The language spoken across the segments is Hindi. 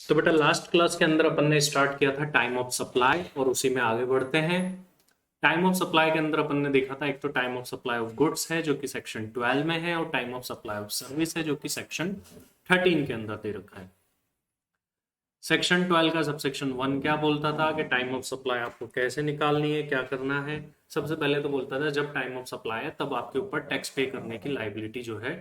तो बेटा लास्ट क्लास के अंदर अपन ने स्टार्ट किया था टाइम ऑफ सप्लाई और उसी में आगे बढ़ते हैं। टाइम ऑफ सप्लाई के अंदर अपन ने देखा था एक तो time of supply of goods है जो कि सेक्शन 12 में है और time of supply of service है जो कि सेक्शन 13 के अंदर दे रखा है। सेक्शन 12 का सबसेक्शन 1 क्या बोलता था कि टाइम ऑफ सप्लाई आपको कैसे निकालनी है, क्या करना है। सबसे पहले तो बोलता था जब टाइम ऑफ सप्लाई है तब आपके ऊपर टैक्स पे करने की लाइबिलिटी जो है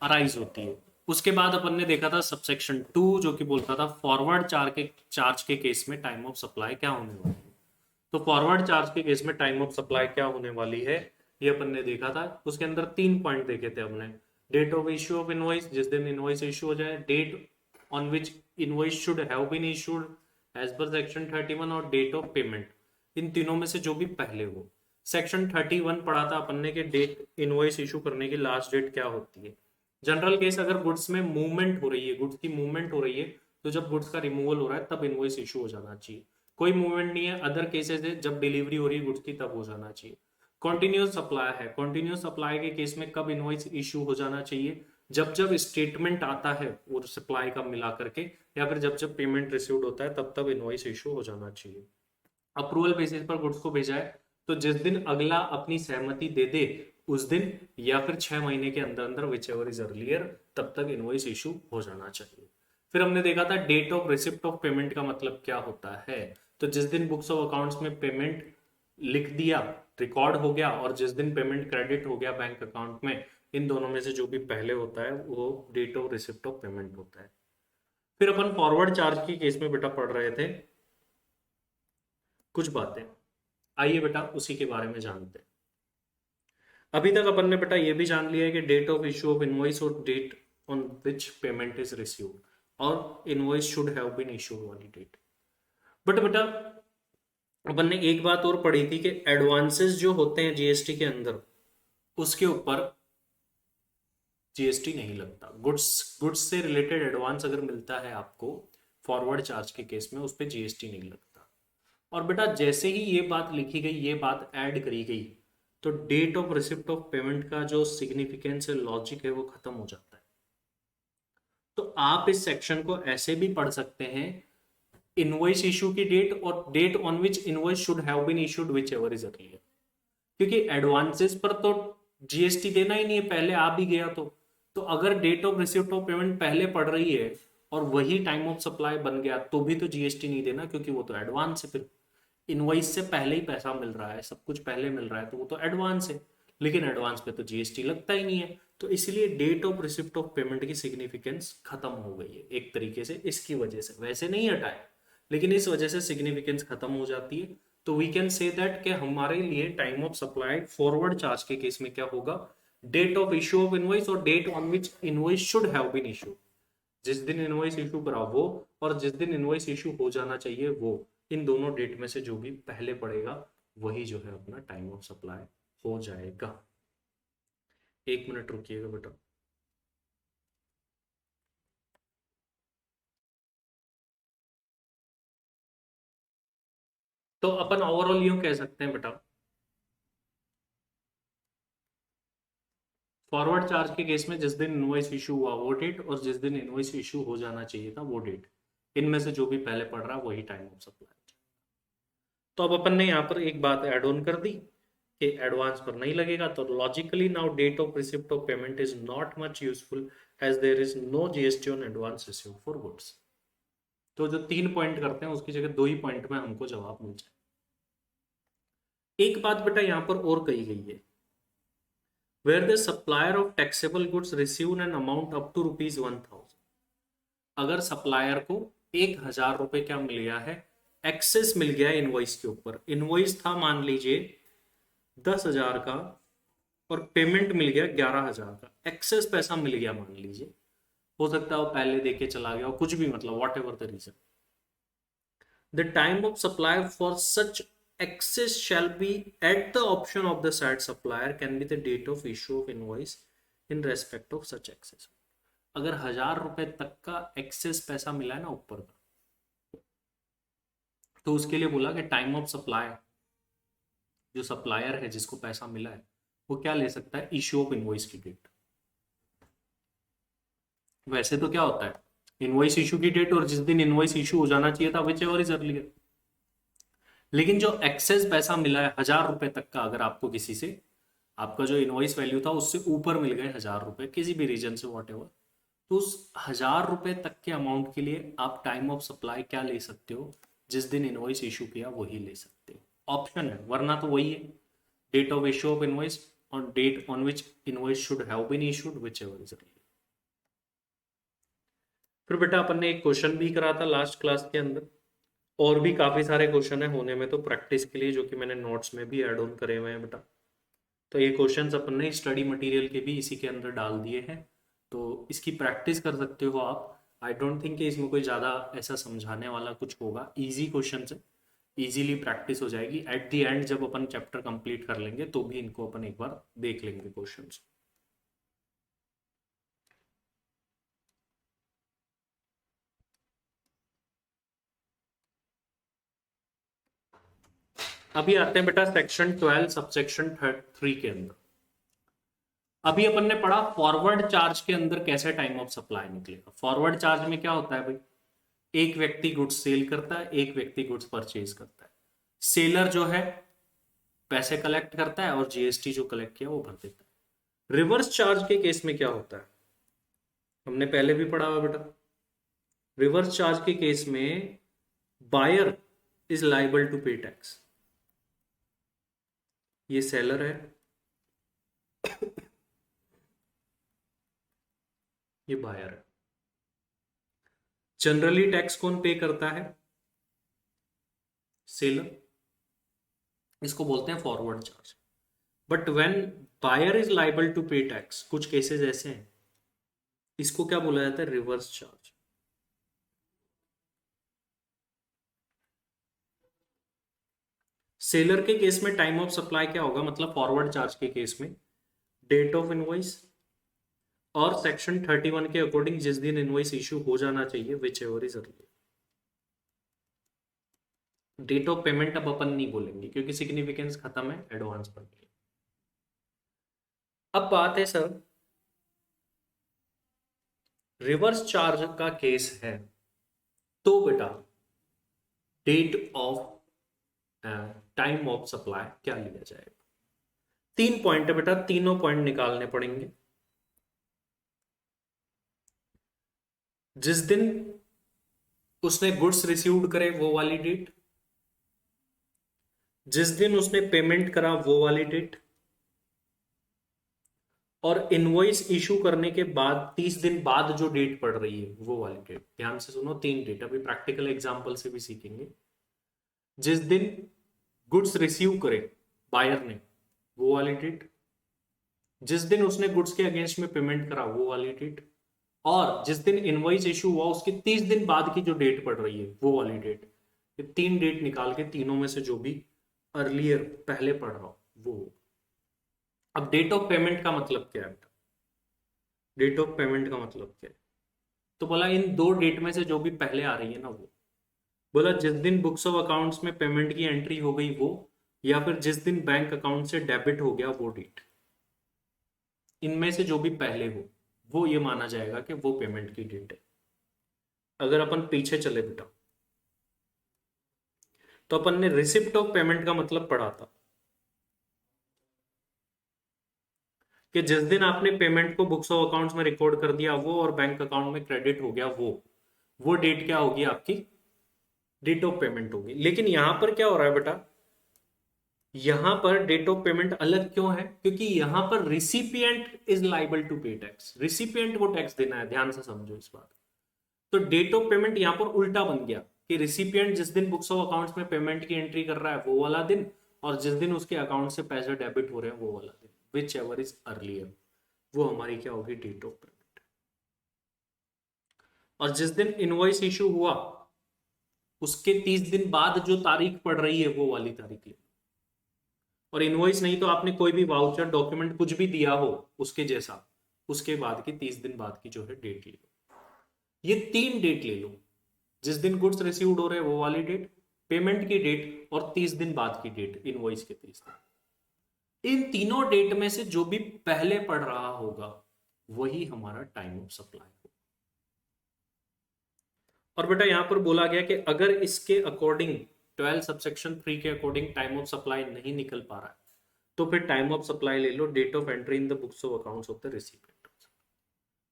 अराइज होती है। उसके बाद अपन ने देखा था सबसेक्शन 2 जो कि बोलता था फॉरवर्ड चार्ज के केस में टाइम ऑफ सप्लाई क्या होने वाली है। तो फॉरवर्ड चार्ज के केस में टाइम ऑफ सप्लाई क्या होने वाली है ये अपन ने देखा था। उसके अंदर 3 पॉइंट देखे थे हमने। Date of issue of invoice, जिस दिन इनवॉइस इश्यू हो जाए, date on which invoice should have been issued as per section 31 और डेट ऑफ पेमेंट, इन तीनों में से जो भी पहले हो। सेक्शन 31 पढ़ा था अपन ने कि डेट इनवॉइस इशू करने की लास्ट डेट क्या होती है। जनरल केस अगर गुड्स में मूवमेंट हो रही है, गुड्स की मूवमेंट हो रही है, तो जब गुड्स का रिमूवल हो रहा है तब इनवॉइस इशू हो जाना चाहिए। कोई मूवमेंट नहीं है, अदर केसेस है जब डिलीवरी हो रही है गुड्स की तब हो जाना चाहिए। कॉन्टिन्यूस सप्लाई है, कॉन्टिन्यूस सप्लाई के केस में कब इनवॉइस इशू हो जाना चाहिए, जब जब स्टेटमेंट आता है वो सप्लाई का मिला करके, या फिर जब जब पेमेंट रिसीव्ड होता है तब तब इनवॉइस इशू हो जाना चाहिए। अप्रूवल बेसिस पर गुड्स को भेजा है तो जिस दिन अगला अपनी सहमति दे दे उस दिन, या फिर 6 महीने के अंदर अंदर विच एवर इज अर्लियर, तब तक इनवॉइस इशू हो जाना चाहिए। फिर हमने देखा था date of receipt of payment का मतलब क्या होता है। तो जिस दिन बुक्स ऑफ अकाउंट्स में पेमेंट लिख दिया, रिकॉर्ड हो गया, और जिस दिन पेमेंट क्रेडिट हो गया बैंक अकाउंट में, इन दोनों में से जो भी पहले होता है वो date of receipt of payment होता है। फिर अपन फॉरवर्ड चार्ज की केस में बेटा पढ़ रहे थे कुछ बातें। आइए बेटा उसी के बारे में जानते हैं। अभी तक अपन ने बेटा ये भी जान लिया है कि date of issue of invoice और date on which payment is received और invoice should have been issued वाली डेट। बट बेटा अपन ने एक बात और पढ़ी थी कि एडवांसेस जो होते हैं जीएसटी के अंदर उसके ऊपर जीएसटी नहीं लगता। गुड्स से रिलेटेड एडवांस अगर मिलता है आपको फॉरवर्ड चार्ज के केस में, उस पर जीएसटी नहीं लगता। और बेटा जैसे ही ये बात लिखी गई, ये बात ऐड करी गई, तो date of receipt of payment का जो सिग्निफिकेंस है, लॉजिक है, वो खत्म हो जाता है। तो आप इस सेक्शन को ऐसे भी पढ़ सकते हैं, इनवॉइस इशू की डेट और date on which invoice should have been issued whichever is earlier. क्योंकि एडवांसेस पर तो जीएसटी देना ही नहीं है, पहले आ भी गया तो अगर date of receipt of payment पहले पड़ रही है और वही टाइम ऑफ सप्लाई बन गया तो भी तो जीएसटी नहीं देना, क्योंकि वो तो एडवांस है। फिर इनवॉइस से पहले ही पैसा मिल रहा है, सब कुछ पहले मिल रहा है, तो वो तो एडवांस है। लेकिन एडवांस पे तो जीएसटी लगता ही नहीं है, तो इसलिए date of receipt of payment की सिग्निफिकेंस खत्म हो गई है एक तरीके से। इसकी वजह से, वैसे नहीं हटाए, लेकिन इस वजह से सिग्निफिकेंस खत्म हो जाती है। तो वी कैन से दैट कि हमारे लिए time of supply forward charge के केस में क्या होगा, date of issue of invoice और date on which invoice should have been issue. जिस दिन इनवॉइस इशू करा वो, और जिस दिन इनवॉइस इशू हो जाना चाहिए वो, इन दोनों डेट में से जो भी पहले पड़ेगा वही जो है अपना टाइम ऑफ सप्लाई हो जाएगा। 1 मिनट रुकिएगा बेटा। तो अपन ओवरऑल यूं कह सकते हैं बेटा, फॉरवर्ड चार्ज के केस में जिस दिन इनवॉइस इशू हुआ वो डेट, और जिस दिन इनवॉइस इशू हो जाना चाहिए था वो डेट, इनमें से जो भी पहले पड़ रहा है वही टाइम ऑफ सप्लाई। तो अब अपन ने यहाँ पर एक बात ऐड ऑन कर दी कि एडवांस पर नहीं लगेगा, तो logically now date of receipt of payment is not much useful as there is no GST on advance received for goods. तो जो 3 पॉइंट करते हैं उसकी जगह 2 ही पॉइंट में हमको जवाब मिल जाए। एक बात बेटा यहाँ पर और कही गई है, where the supplier of taxable goods receive an amount up to ₹1,000। अगर सप्लायर को 1,000 रुपए क्या मिल गया है, एक्सेस मिल गया इनवॉइस के ऊपर। इनवॉइस था मान लीजिए 10,000 का और पेमेंट मिल गया 11,000 का, एक्सेस पैसा मिल गया मान लीजिए। हो सकता है वो पहले देके चला गया, कुछ भी, मतलब whatever the reason. The time of supply for such excess shall be at the option of the said supplier can be the date of issue of invoice in respect of such excess। अगर 1,000 रुपए तक का एक्सेस पैसा मिला है ना ऊपर का, तो उसके लिए बोला कि टाइम ऑफ सप्लाई, जो सप्लायर है जिसको पैसा मिला है वो क्या ले सकता है, इश्यू ऑफ इनवॉइस की डेट। वैसे तो क्या होता है, इनवॉइस इशू की डेट और जिस दिन इनवॉइस इशू हो जाना चाहिए था, विच एवर इज अर्लियर। लेकिन जो एक्सेस पैसा मिला है 1,000 रुपए तक का, अगर आपको किसी से, आपका जो इनवॉइस वैल्यू था उससे ऊपर मिल गए 1,000 रुपए किसी भी रीजन से, वॉट एवर, तो उस 1,000 रुपए तक के अमाउंट के लिए आप टाइम ऑफ सप्लाई क्या ले सकते हो, जिस दिन इनवॉइस इशू किया वही ले सकते हो। ऑप्शन है, वरना तो वही है, date of issue of invoice on date on which invoice should have been issued, whichever is earlier. फिर बेटा अपन ने एक क्वेश्चन भी करा था लास्ट क्लास के अंदर, और भी काफी सारे क्वेश्चन है होने में, तो प्रैक्टिस के लिए जो कि मैंने नोट्स में भी ऐड ऑन करे हुए हैं बेटा। तो ये क्वेश्चंस अपन ने स्टडी मटेरियल के भी इसी के अंदर डाल दिए हैं, तो इसकी प्रैक्टिस कर सकते हो आप। आई डोंट थिंक कि इसमें कोई ज़्यादा ऐसा समझाने वाला कुछ होगा, इजी क्वेश्चन है, इजीली प्रैक्टिस हो जाएगी। एट द एंड जब अपन चैप्टर कंप्लीट कर लेंगे तो भी इनको अपन एक बार देख लेंगे क्वेश्चंस। अभी आते हैं बेटा सेक्शन 12 सबसेक्शन 3 के अंदर। अभी अपन ने पढ़ा फॉरवर्ड चार्ज के अंदर कैसे टाइम ऑफ सप्लाई निकलेगा। फॉरवर्ड चार्ज में क्या होता है भाई, एक व्यक्ति गुड्स सेल करता है, एक व्यक्ति गुड्स परचेज करता है। सेलर जो है पैसे कलेक्ट करता है और जीएसटी जो कलेक्ट किया वो भर देता है। रिवर्स चार्ज के केस में क्या होता है, हमने पहले भी पढ़ा हुआ बेटा। रिवर्स चार्ज के केस में buyer is liable to pay tax. ये सेलर है, ये बायर है। जनरली टैक्स कौन पे करता है, सेलर। इसको बोलते हैं forward charge. But when buyer is liable to pay tax, कुछ केसेस ऐसे हैं, इसको क्या बोला जाता है, रिवर्स चार्ज। सेलर के केस में टाइम ऑफ सप्लाई क्या होगा, मतलब फॉरवर्ड चार्ज के केस में डेट ऑफ इनवॉइस और सेक्शन 31 के अकॉर्डिंग जिस दिन इनवॉइस इशू हो जाना चाहिए, whichever is early. Date of payment अब अपन नहीं बोलेंगे क्योंकि सिग्निफिकेंस खत्म है, एडवांस पर। अब बात है सर, रिवर्स चार्ज का केस है तो बेटा date of time of supply क्या लिया जाएगा। 3 पॉइंट है बेटा, तीनों पॉइंट निकालने पड़ेंगे। जिस दिन उसने गुड्स रिसीव्ड करे वो वाली डेट, जिस दिन उसने पेमेंट करा वो वाली डेट, और इनवॉइस इशू करने के बाद 30 दिन बाद जो डेट पड़ रही है वो वाली डेट। ध्यान से सुनो, 3 डेट, अभी प्रैक्टिकल एग्जांपल से भी सीखेंगे। जिस दिन गुड्स रिसीव करे बायर ने वो वाली डेट, जिस दिन उसने गुड्स के अगेंस्ट में पेमेंट करा वो वाली डेट, और जिस दिन इनवॉइस इशू हुआ उसके 30 दिन बाद की जो डेट पड़ रही है वो वाली डेट। ये 3 डेट निकाल के तीनों में से जो भी अर्लियर पहले पढ़ रहा हो वो। अब डेट ऑफ पेमेंट का मतलब क्या है, डेट ऑफ पेमेंट का मतलब क्या है, तो बोला इन 2 डेट में से जो भी पहले आ रही है ना वो। बोला जिस दिन बुक्स ऑफ अकाउंट्स में पेमेंट की एंट्री हो गई वो, या फिर जिस दिन बैंक अकाउंट से डेबिट हो गया वो डेट। इनमें से जो भी पहले हो वो ये माना जाएगा कि वो पेमेंट की डेट है। अगर अपन पीछे चले बेटा तो अपन ने रिसिप्ट ऑफ पेमेंट का मतलब पढ़ा था कि जिस दिन आपने पेमेंट को बुक्स ऑफ अकाउंट्स में रिकॉर्ड कर दिया वो और बैंक अकाउंट में क्रेडिट हो गया वो डेट क्या होगी आपकी, डेट ऑफ पेमेंट होगी। लेकिन यहां पर क्या हो रहा है बेटा, यहां पर डेट ऑफ पेमेंट अलग क्यों है, क्योंकि यहां पर recipient is liable to pay tax. Recipient को टैक्स देना है, ध्यान से समझो इस बात। तो डेट ऑफ पेमेंट यहां पर उल्टा बन गया कि रिसिपिएंट जिस दिन बुक्स ऑफ अकाउंट्स में पेमेंट की एंट्री कर रहा है वो वाला दिन, और जिस दिन उसके अकाउंट से पैसे डेबिट हो रहे हैं वो वाला दिन, विच एवर इज अर्लियर, वो हमारी क्या होगी, डेट ऑफ पेमेंट। और जिस दिन इनवॉइस इशू हुआ उसके 30 दिन बाद जो तारीख पड़ रही है वो वाली तारीख ले। और इनवॉइस नहीं तो आपने कोई भी वाउचर डॉक्यूमेंट कुछ भी दिया हो उसके जैसा, उसके बाद की 30 दिन बाद की जो है डेट ले लो। ये 3 डेट ले लो, जिस दिन गुड्स रिसीव्ड हो रहे हैं वो वाली डेट, पेमेंट की डेट, और 30 दिन बाद की डेट, इनवॉइस के 30 दिन। इन तीनों डेट में से जो भी पहले पड़ रहा होगा वही हमारा टाइम ऑफ सप्लाई होगा। और बेटा यहां पर बोला गया कि अगर इसके अकॉर्डिंग 12 सबसेक्शन 3 के अकॉर्डिंग टाइम ऑफ सप्लाई नहीं निकल पा रहा है तो फिर टाइम ऑफ सप्लाई ले लो date of entry in the books of accounts of the recipient.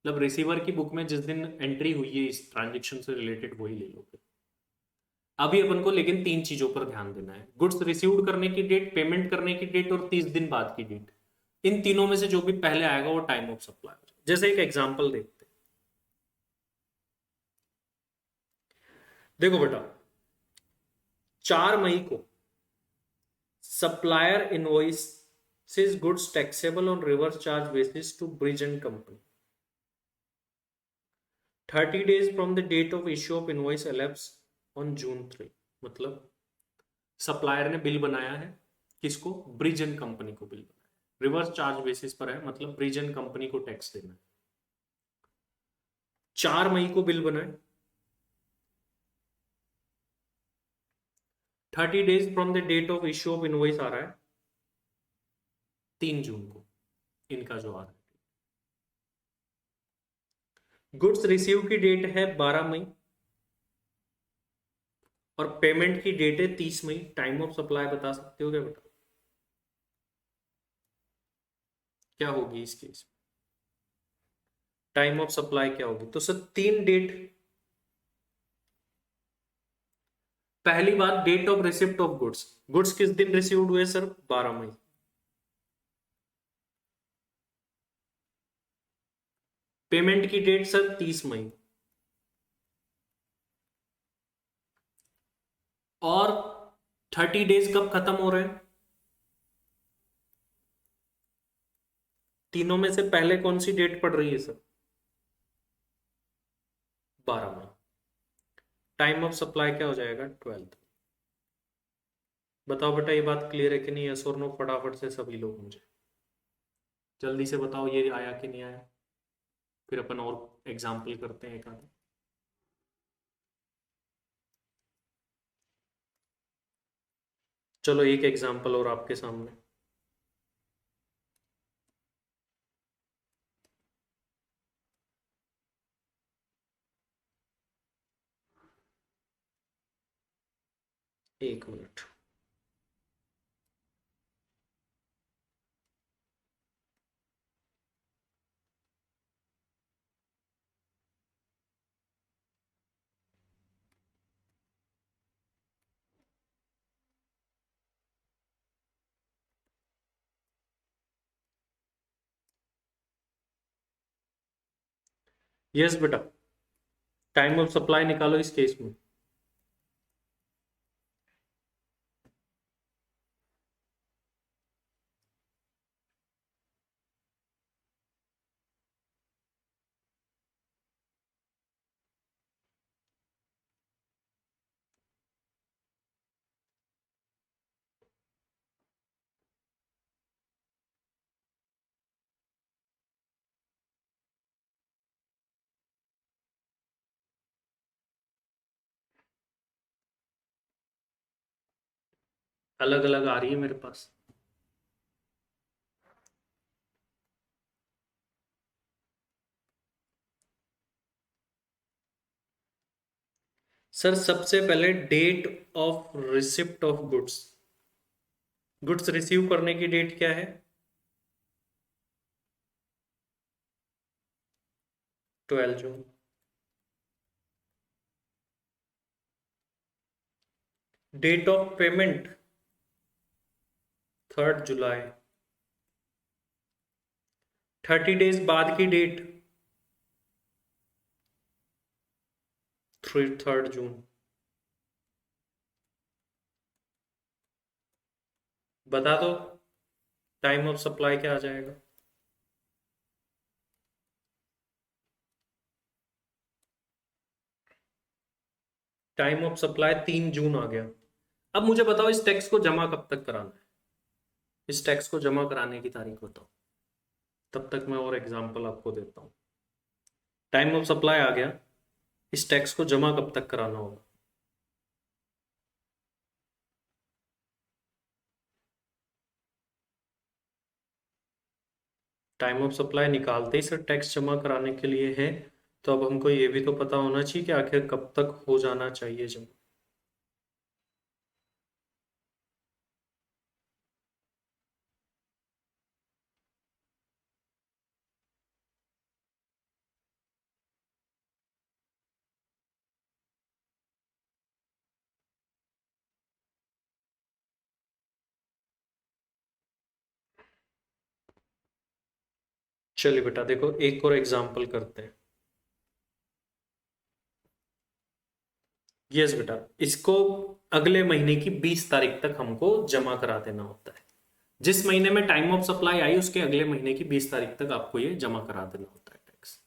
मतलब रिसीवर की बुक में जिस दिन एंट्री हुई है इस ट्रांजेक्शन से रिलेटेड वही ले लो। अभी अपन को लेकिन तीन चीजों पर ध्यान देना है, गुड्स रिसीव्ड करने की डेट, पेमेंट करने की डेट और 30 दिन बाद की डेट। इन तीनों में से जो भी पहले आएगा वो टाइम ऑफ सप्लाई। जैसे एक एग्जांपल देखते हैं, देखो बेटा 4 मई को supplier invoices goods taxable on reverse charge basis to Bridge and Company. 30 days from the date of issue of invoice elapse on June 3। मतलब सप्लायर ने बिल बनाया है, किसको? ब्रिज एंड कंपनी को बिल बनाया है, रिवर्स चार्ज बेसिस पर है, मतलब ब्रिज एंड कंपनी को टैक्स देना है। 4 मई को बिल बनाए, 30 days from the date of issue of invoice आ रहा है 3 जून को, इनका जो आ रहा है। गुड्स रिसीव की डेट है 12 मई और पेमेंट की डेट है 30 मई। टाइम ऑफ सप्लाई बता सकते हो क्या बेटा? क्या होगी इस केस में? टाइम ऑफ सप्लाई क्या होगी? तो सर 3 डेट। पहली बात, date of receipt of goods, goods किस दिन रिसीव्ड हुए सर? 12 मई। पेमेंट की डेट सर 30 मई। और 30 डेज कब खत्म हो रहे हैं? तीनों में से पहले कौन सी डेट पड़ रही है सर? 12 मई। टाइम ऑफ सप्लाई क्या हो जाएगा? 12। बताओ बेटा ये बात क्लियर है कि नहीं? यस और नो फटाफट से सभी लोग मुझे जल्दी से बताओ, ये आया कि नहीं आया? फिर अपन और एग्जाम्पल करते हैं एक आधे। चलो एक एग्जाम्पल और आपके सामने। एक मिनट। यस बेटा, टाइम ऑफ सप्लाई निकालो इस केस में। अलग अलग आ रही है मेरे पास। सर सबसे पहले date of receipt of goods, goods receive करने की डेट क्या है? 12 जून। डेट ऑफ पेमेंट 3 जुलाई। 30 डेज बाद की डेट 3 जून। बता दो टाइम ऑफ सप्लाई क्या आ जाएगा? टाइम ऑफ सप्लाई 3 जून आ गया। अब मुझे बताओ इस टैक्स को जमा कब तक कराना है? इस टैक्स को जमा कराने की तारीख बताओ, तब तक मैं और एग्जांपल आपको देता हूं। टाइम ऑफ सप्लाई आ गया, इस टैक्स को जमा कब तक कराना होगा? टाइम ऑफ सप्लाई निकालते ही सर टैक्स जमा कराने के लिए है, तो अब हमको ये भी तो पता होना चाहिए कि आखिर कब तक हो जाना चाहिए जमा। चलिए बेटा देखो एक और एग्जाम्पल करते हैं। यस बेटा, इसको अगले महीने की 20 तारीख तक हमको जमा करा देना होता है। जिस महीने में टाइम ऑफ सप्लाई आई उसके अगले महीने की 20 तारीख तक आपको ये जमा करा देना होता है टैक्स।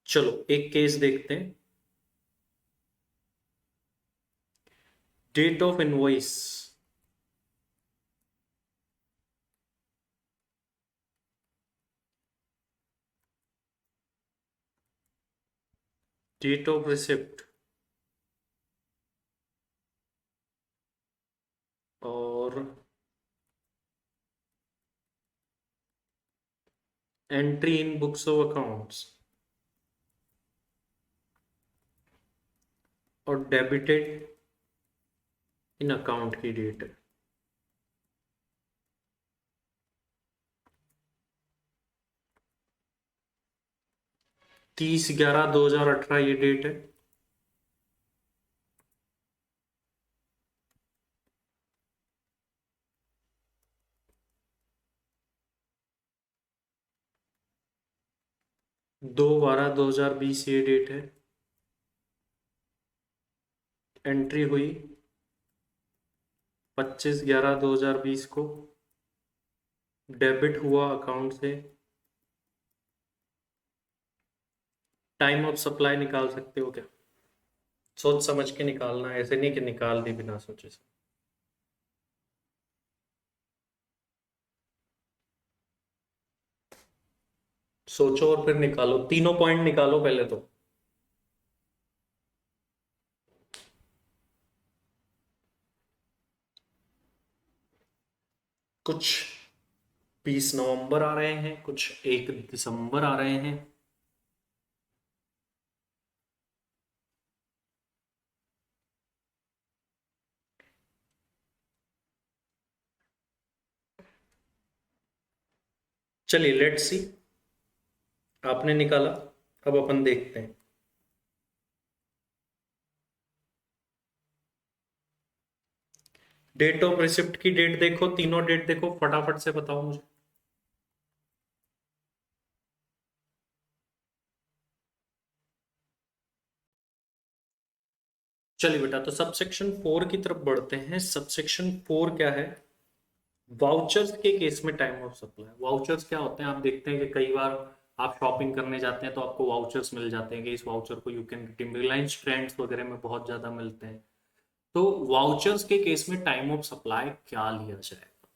चलो एक केस देखते हैं। Date of invoice, date of receipt और entry in books of accounts और डेबिटेड इन अकाउंट की डेट है। 30/11/2018 ये डेट है। दो 12/2020 ये डेट है। एंट्री हुई 25/11/2020 को। डेबिट हुआ अकाउंट से। टाइम ऑफ सप्लाई निकाल सकते हो क्या? सोच समझ के निकालना, ऐसे नहीं कि निकाल दी बिना सोचे से। सोचो और फिर निकालो, तीनों पॉइंट निकालो पहले तो। कुछ 20 नवंबर आ रहे हैं, कुछ 1 दिसंबर आ रहे हैं। चलिए लेट्स सी, आपने निकाला, अब अपन देखते हैं। डेट ऑफ रिसिप्ट की डेट देखो, तीनों डेट देखो, फटाफट से बताओ मुझे। चलिए बेटा, तो सबसेक्शन 4 की तरफ बढ़ते हैं। सबसेक्शन 4 क्या है? वाउचर्स के केस में टाइम ऑफ सप्लाई। वाउचर्स क्या होते हैं? आप देखते हैं कि कई बार आप शॉपिंग करने जाते हैं तो आपको वाउचर्स मिल जाते हैं कि इस वाउचर को you can redeem. Reliance trends वगैरह में बहुत ज्यादा मिलते हैं। तो वाउचर्स के केस में टाइम ऑफ सप्लाई क्या लिया जाएगा?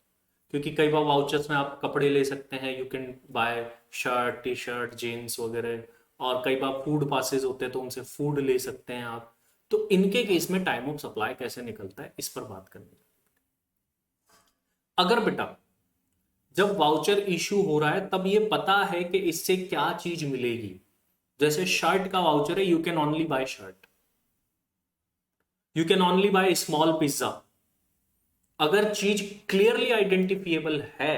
क्योंकि कई बार वाउचर्स में आप कपड़े ले सकते हैं, you can buy shirt, T shirt, jeans वगैरह। और कई बार फूड पासेस होते हैं तो उनसे फूड ले सकते हैं आप। तो इनके केस में टाइम ऑफ सप्लाई कैसे निकलता है, इस पर बात करनी है। अगर बेटा जब वाउचर इशू हो रहा है तब ये पता है कि इससे क्या चीज मिलेगी। जैसे शर्ट का वाउचर है, you can only by shirt, you can only by small pizza. अगर चीज क्लियरली आइडेंटिफिएबल है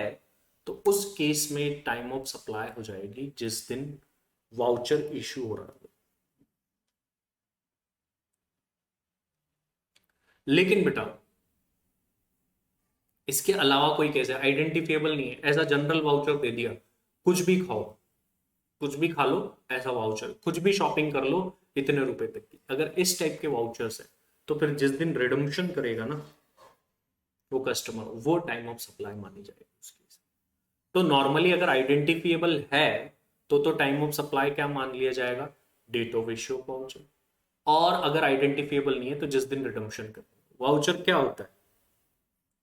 तो उस केस में टाइम ऑफ सप्लाई हो जाएगी जिस दिन वाउचर इशू हो रहा है। लेकिन बेटा इसके अलावा कोई कैसे आइडेंटिफिएबल नहीं है, ऐसा जनरल वाउचर दे दिया, कुछ भी खाओ, कुछ भी खा लो, ऐसा वाउचर, कुछ भी शॉपिंग कर लो इतने रुपए तक की, अगर इस टाइप के वाउचर्स है तो फिर जिस दिन रिडम्पशन करेगा ना वो कस्टमर, वो टाइम ऑफ सप्लाई मानी जाएगी उसकी। तो नॉर्मली अगर आइडेंटिफिएबल है तो टाइम ऑफ सप्लाई क्या मान लिया जाएगा? Date of issue voucher. और अगर आइडेंटिफिएबल नहीं है तो जिस दिन रिडम्पशन करेगा। वाउचर क्या होता है?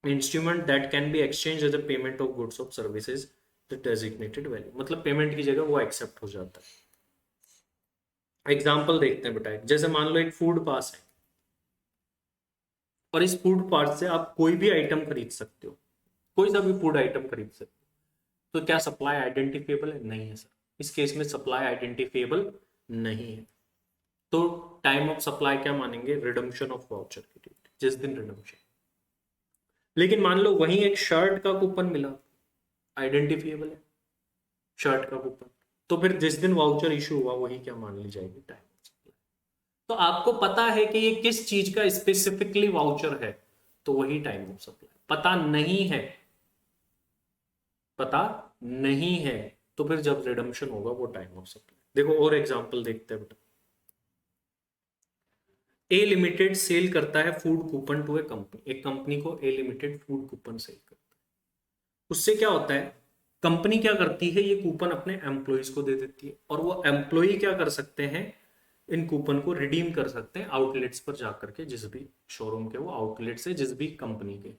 Instrument that can be exchange as a payment of goods of services the designated value, मतलब पेमेंट की जगह वो एक्सेप्ट हो जाता है। एग्जाम्पल देखते हैं बेटा, जैसे मान लो एक फूड पास है और इस फूड पास से आप कोई भी आइटम खरीद सकते हो, कोई सा भी फूड आइटम खरीद सकते हो। तो क्या सप्लाई आइडेंटिफिएबल है? नहीं है सर, इस केस में सप्लाई आइडेंटिफिएबल नहीं है। तो टाइम ऑफ सप्लाई क्या मानेंगे? रिडम्पशन ऑफ वाउचर की डेट, जिस दिन रिडम्पशन। लेकिन मान लो वहीं एक शर्ट का कूपन मिला, आइडेंटिफिएबल है शर्ट का कूपन, तो फिर जिस दिन वाउचर इशू हुआ वही क्या मान ली जाएगी? Time of supply. तो आपको पता है कि ये किस चीज का स्पेसिफिकली वाउचर है, तो वही टाइम ऑफ सप्लाई। पता नहीं है, पता नहीं है, तो फिर जब रिडम्पशन होगा वो टाइम ऑफ सप्लाई। देखो और एग्जांपल देखते हैं बेटा। ए लिमिटेड सेल करता है food coupon to a company. एक कंपनी को A limited food coupon sale करता है। उससे क्या होता है, कंपनी क्या करती है, ये कूपन अपने एम्प्लॉइज को दे देती है, और वो एम्प्लॉय क्या कर सकते हैं, इन कूपन को रिडीम कर सकते हैं आउटलेट्स पर जाकर के, जिस भी शोरूम के वो आउटलेट्स है, जिस भी कंपनी के।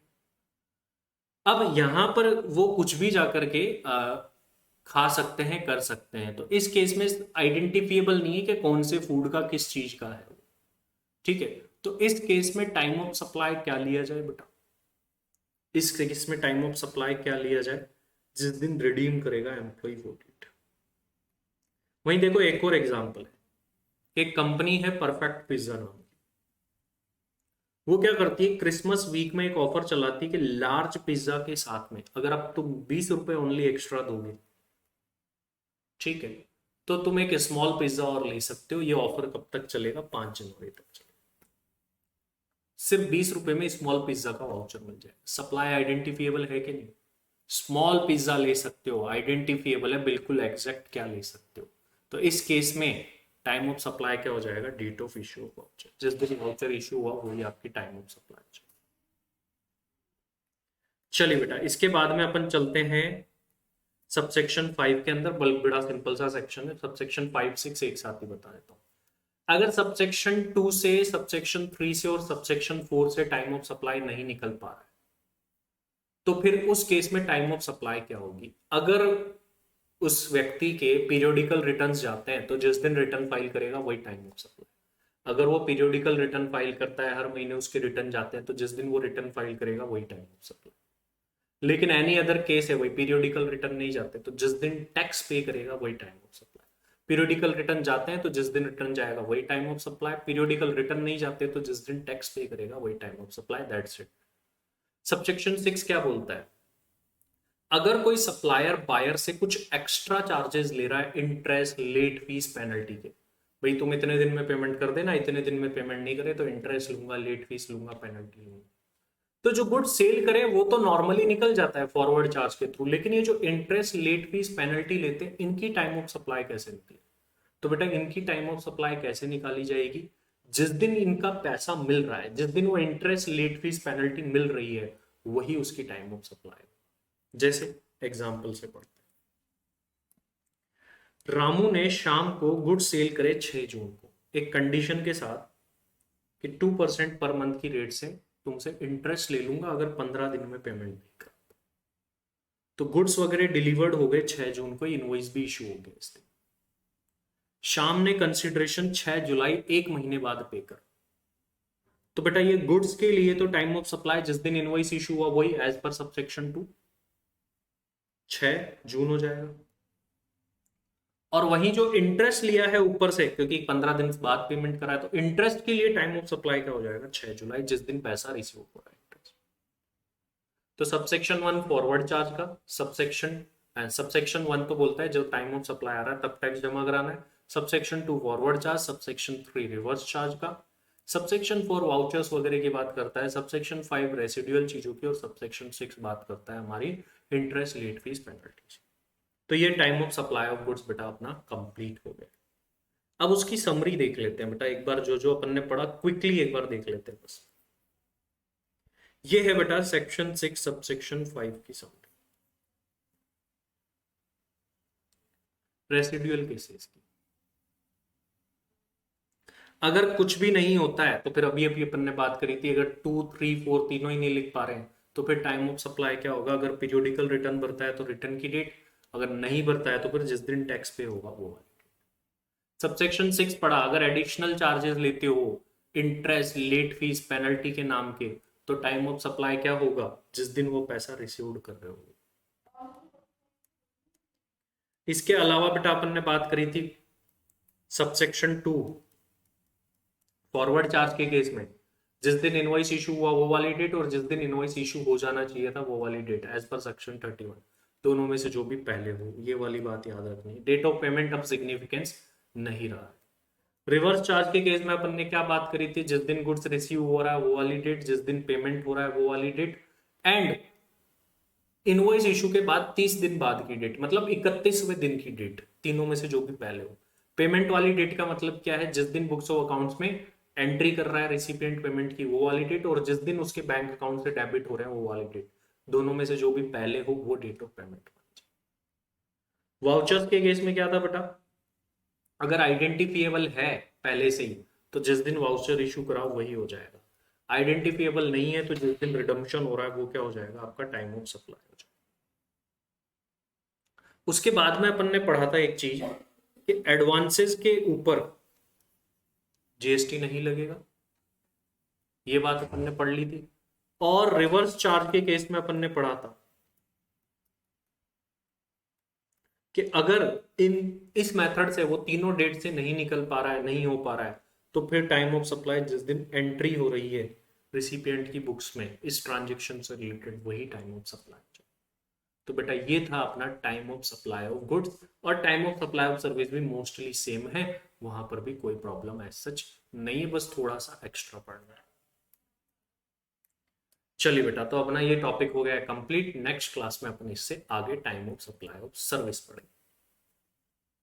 अब यहां पर वो कुछ भी जाकर के खा सकते हैं, कर सकते हैं। तो इस केस में आइडेंटिफिएबल नहीं है कि कौन से फूड का किस चीज का है, ठीक है। तो इस केस में टाइम ऑफ सप्लाई क्या लिया जाए बेटा? इस केस में टाइम ऑफ सप्लाई क्या लिया जाए? जिस दिन रिडीम करेगा एम्प्लॉय वो डेट। वहीं देखो एक और एग्जांपल है, एक कंपनी है परफेक्ट पिज्जा नाम की। वो क्या करती है, क्रिसमस वीक में एक ऑफर चलाती है कि लार्ज पिज्जा के साथ में अगर आप तुम 20 रुपए ओनली एक्स्ट्रा दोगे, ठीक है, तो तुम एक स्मॉल पिज्जा और ले सकते हो। ये ऑफर कब तक चलेगा? 5 जनवरी तक चलेगा। सिर्फ 20 रुपए में स्मॉल पिज्जा का वाउचर मिल जाएगा। सप्लाई आइडेंटिफिएबल है कि नहीं? स्मॉल पिज्जा ले सकते हो, आइडेंटिफिएबल है, बिल्कुल एग्जैक्ट क्या ले सकते हो। तो इस केस में टाइम ऑफ सप्लाई क्या हो जाएगा? Date of issue of voucher. जिस दिन वाउचर इश्यू हुआ वही आपकी टाइम ऑफ सप्लाई। चलिए बेटा, इसके बाद में अपन चलते हैं सबसेक्शन 5 के अंदर। बड़ा सिंपल सा सेक्शन है, सबसेक्शन 5 6 एक साथ ही बता देता हूँ। अगर सबसेक्शन 2 से, सबसेक्शन 3 से और सबसेक्शन 4 से टाइम ऑफ सप्लाई नहीं निकल पा रहा है, तो फिर उस केस में टाइम ऑफ सप्लाई क्या होगी? अगर उस व्यक्ति के पीरियोडिकल रिटर्न्स जाते हैं तो जिस दिन रिटर्न फाइल करेगा वही टाइम ऑफ सप्लाई। अगर वो पीरियोडिकल रिटर्न फाइल करता है, हर महीने उसके रिटर्न जाते हैं, तो जिस दिन वो रिटर्न फाइल करेगा वही टाइम ऑफ सप्लाई। लेकिन एनी अदर केस है, वही पीरियोडिकल रिटर्न नहीं जाते तो जिस दिन टैक्स पे करेगा वही time of supply. Periodical return जाते हैं तो जिस दिन रिटर्न जाएगा वही time of supply. Periodical return नहीं जाते तो जिस दिन टैक्स पे करेगा वही time of supply. That's it. Subsection 6 क्या बोलता है? अगर कोई सप्लायर बायर से कुछ एक्स्ट्रा चार्जेस ले रहा है, इंटरेस्ट, लेट फीस, पेनल्टी के, भाई तुम इतने दिन में पेमेंट कर देना, इतने दिन में पेमेंट नहीं करे तो इंटरेस्ट लूंगा, लेट फीस लूंगा, पेनल्टी लूंगा। तो जो गुड सेल करे वो तो नॉर्मली निकल जाता है फॉरवर्ड चार्ज के थ्रू, लेकिन ये जो इंटरेस्ट, लेट फीस, पेनल्टी लेते हैं, इनकी टाइम ऑफ सप्लाई कैसे निकली? तो बेटा इनकी टाइम ऑफ सप्लाई कैसे निकाली जाएगी? जिस दिन इनका पैसा मिल रहा है, जिस दिन वो इंटरेस्ट, लेट फीस, पेनल्टी मिल रही है, वही उसकी टाइम ऑफ सप्लाई। जैसे एग्जांपल से पढ़ते हैं। रामू ने शाम को गुड सेल करे 6 जून को, एक कंडीशन के साथ कि 2% पर मंथ की रेट से तुमसे इंटरेस्ट ले लूंगा अगर 15 दिन में पेमेंट नहीं कर। तो गुड्स वगैरह डिलीवर्ड हो गए 6 जून को, इनवॉइस भी इशू हो गया इस दिन। शाम ने कंसिडरेशन 6 जुलाई, एक महीने बाद पे कर। तो बेटा ये गुड्स के लिए तो टाइम ऑफ सप्लाई जिस दिन इनवॉइस इशू हुआ वही एज पर सबसेक्शन 2 6 जून हो जाएगा। और वहीं जो इंटरेस्ट लिया है ऊपर से, क्योंकि 15 दिन बाद पेमेंट करा है, तो इंटरेस्ट के लिए टाइम ऑफ सप्लाई क्या हो जाएगा? 6 जुलाई, जिस दिन पैसा रिसीव हो रहा है इंटरेस्ट। तो सबसेक्शन 1 फॉरवर्ड चार्ज का, सबसेक्शन 1 तो बोलता है जब टाइम ऑफ सप्लाई आ रहा है तब टैक्स जमा कराना है। Subsection 2 forward charge, subsection 3 reverse charge का, सबसेक्शन 4 वाउचर्स वगैरह की बात करता है, सबसेक्शन 5 रेसिडुअल चीजों की, और सबसेक्शन 6 बात करता है हमारी इंटरेस्ट, लेट फीस, पेनल्टीज। तो ये time of supply of goods बेटा अपना कंप्लीट हो गया। अब उसकी समरी देख लेते हैं बेटा, एक बार जो जो अपन ने पढ़ा क्विकली एक बार देख लेते हैं बस। ये है बेटा सेक्शन 6 सबसेक्शन 5 की समरी, रेसिडुअल केसेस की। अगर कुछ भी नहीं होता है तो फिर अभी अभी अपन ने बात करी थी, अगर 2 3 4 तीनों ही नहीं लिख पा रहे हैं तो फिर टाइम ऑफ सप्लाई क्या होगा? अगर पीरियोडिकल रिटर्न भरता है तो रिटर्न की डेट, अगर नहीं भरता है तो फिर जिस दिन टैक्स पे होगा वो वाली। सबसेक्शन 6 पढ़ा, अगर एडिशनल चार्जेस लेते हो, इंटरेस्ट, लेट फीस, पेनल्टी के नाम के, तो टाइम ऑफ सप्लाई क्या होगा? जिस दिन वो पैसा रिसीव्ड कर रहे हो। इसके अलावा बेटा अपन ने बात करी थी सबसेक्शन 2 फॉरवर्ड चार्ज के केस में जिस दिन इनवॉइस इशू हुआ वो वाली डेट और जिस दिन इनवॉइस इशू हो जाना चाहिए था वो वाली डेट एज पर सेक्शन 31, दोनों में से जो भी पहले हो, ये वाली बात याद रखनी है। डेट ऑफ पेमेंट अब सिग्निफिकेंस नहीं रहा। रिवर्स चार्ज के केस में अपन ने क्या बात करी थी, जिस दिन गुड्स रिसीव हो रहा है वो वाली डेट, जिस दिन पेमेंट हो रहा है वो वाली डेट, एंड इनवॉइस इशू के बाद 30 दिन बाद की डेट, मतलब 31वें दिन की डेट, तीनों में से जो भी पहले हो। पेमेंट वाली डेट का मतलब क्या है, जिस दिन बुक्स ऑफ अकाउंट्स में एंट्री कर रहा है रेसिपिएंट पेमेंट की वो वाली डेट, और जिस दिन उसके बैंक अकाउंट से डेबिट हो रहा है वो वाली डेट, दोनों में से जो भी पहले हो वो डेट ऑफ पेमेंट। वाउचर्स के केस में क्या था बेटा, अगर आइडेंटिफिएबल है पहले से ही तो जिस दिन वाउचर इशू कराओ वही हो जाएगा, आइडेंटिफिएबल नहीं है तो जिस दिन रिडम्पशन हो रहा है वो क्या हो जाएगा, आपका टाइम ऑफ सप्लाई हो जाएगा। उसके बाद में अपन ने पढ़ा था एक चीज कि एडवांसेस के ऊपर जीएसटी नहीं लगेगा, ये बात अपन ने पढ़ ली थी। और रिवर्स चार्ज के केस में अपन ने पढ़ा था कि अगर इस मेथड से वो तीनों डेट से नहीं निकल पा रहा है, नहीं हो पा रहा है, तो फिर टाइम ऑफ सप्लाई जिस दिन एंट्री हो रही है रिसिपिएंट की बुक्स में इस ट्रांजेक्शन से रिलेटेड वही टाइम ऑफ सप्लाई। तो बेटा ये था अपना time of supply of goods, और time of supply of service भी मोस्टली सेम है, वहां पर भी कोई प्रॉब्लम एज सच नहीं है, बस थोड़ा सा एक्स्ट्रा पढ़ना है। चलिए बेटा, तो अपना ये टॉपिक हो गया कंप्लीट। नेक्स्ट क्लास में अपन इससे आगे time of supply of service पढ़ेंगे।